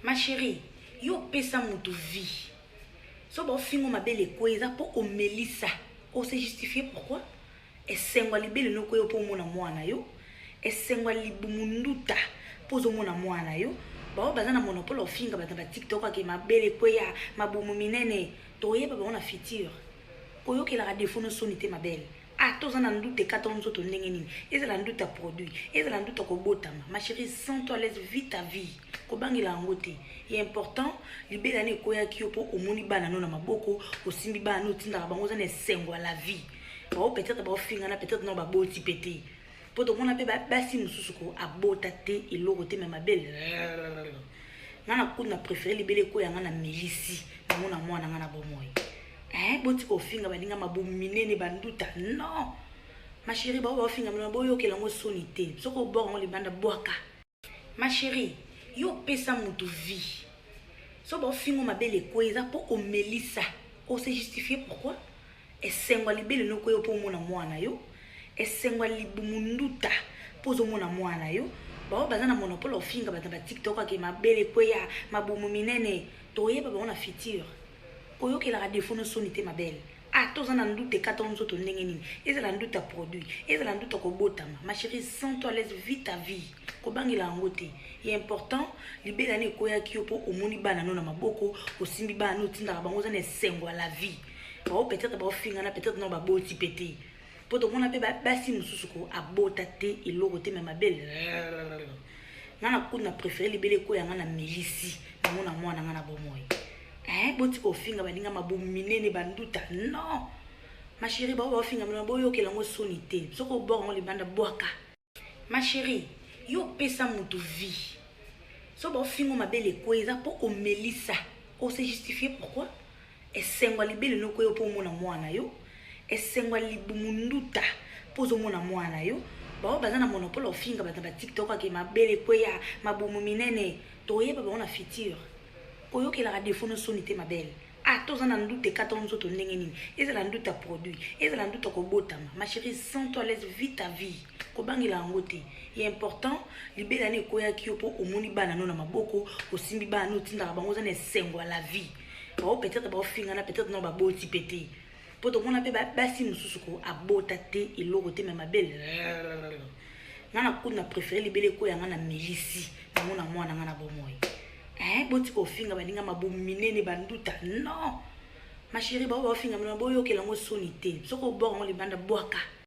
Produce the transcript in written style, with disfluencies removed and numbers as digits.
Ma chérie, yo pesa mutu vie. So ba fingo mabele kweza po o melisa. O se justifier pourquoi? Esengwa libele no kweyo po mona mwana yo. Esengwa libumunduta po zo mona mwana yo. Ba bazana monopole o finga ba TikTok ke mabele kweya mabumu minene. Toye ba ona futur. Koyo ke la défaut no sonité mabele. Ah, tous en doute 14 autres n'engeni. Et c'est la doute à produit. Et c'est la doute à kobotama. Ma chérie, sens-toi laisse vite ta vie. Kobangi la ngote. Il est important. Libérer l'année koya kiopo au moni banano na maboko. Au simbi banano tinda rabango zane sengwa la vie. Bah peut-être bah fingana peut-être non bah boti pété. Pour tout le monde appelle basi mususuko à botate et l'oroté même ma belle. Nana coup na préféré libérer koya ngana milisi. Na mona mwana ngana bomoy. Boti ko finga baninga mabumu minene banduta non ma chérie ba finga mna boyo ke lango sonité soko bongo le banda boaka ma chérie yo pesa mutu vie so ba finga mabele kweza po o melisa o se justifier pourquoi esengwa libele no koyo po mona mwana yo esengwa libumunduta po zo mona mwana yo ba bazana monopole o finga ba TikTok ke mabele kweya mabumu minene toye ba ona futur. Koyo ke la défaut no sonité ma belle. Ah, tous en doute 14 autres n'engeni. Et c'est la doute à produit. Et c'est la doute à kobotama. Ma chérie, sens-toi laisse vite ta vie. Kobangi la ngote. Il est important. Libérer l'année koya kiopo au moni banano na maboko. Au simbi banano tinda rabango zane sengwa la vie. Peut-être ba fingana peut-être non ba boti pété. Pour tout le monde appelle basi mususuko à botate et l'oroté mais ma belle. Nana coup na préféré libérer koya ngana melisi. Na mona mwana ngana bomoy. Boti ko finga baninga mabumu minene banduta non ma chérie ba finga mna boyo ke lango sonité soko bongo le banda boaka ma chérie yo pesa mutu vie so ba finga mabele kweza po o melisa o se justifier pourquoi esengwa libele no koyo po mona mwana yo esengwa libumunduta po zo mona mwana yo ba bazana monopole o finga ba TikTok ke mabele kweya mabumu minene toye ba ona futur. Koyo ke la défaut no sonité ma belle. Ah, tous en doute 14 autres n'engeni. Et c'est la doute à produit. Et c'est la doute à kobotama. Ma chérie, sens-toi laisse vite ta vie. Kobangi la ngote. Il est important. Libérer l'année koya kiopo au moni banano na maboko. Au simbi banano tinda rabango zane sengwa la vie. Peut-être ba fingana peut-être non ba boti pété. Pour tout le monde appelle basi mususuko à botate et l'oroté même ma belle. Nana coup na préféré libérer koya ngana melisi. Na mona mwana ngana bomoy. Boti ko finga baninga mabumu minene banduta non ma chérie ba finga mna boyo ke lango sonité soko bongo le banda boaka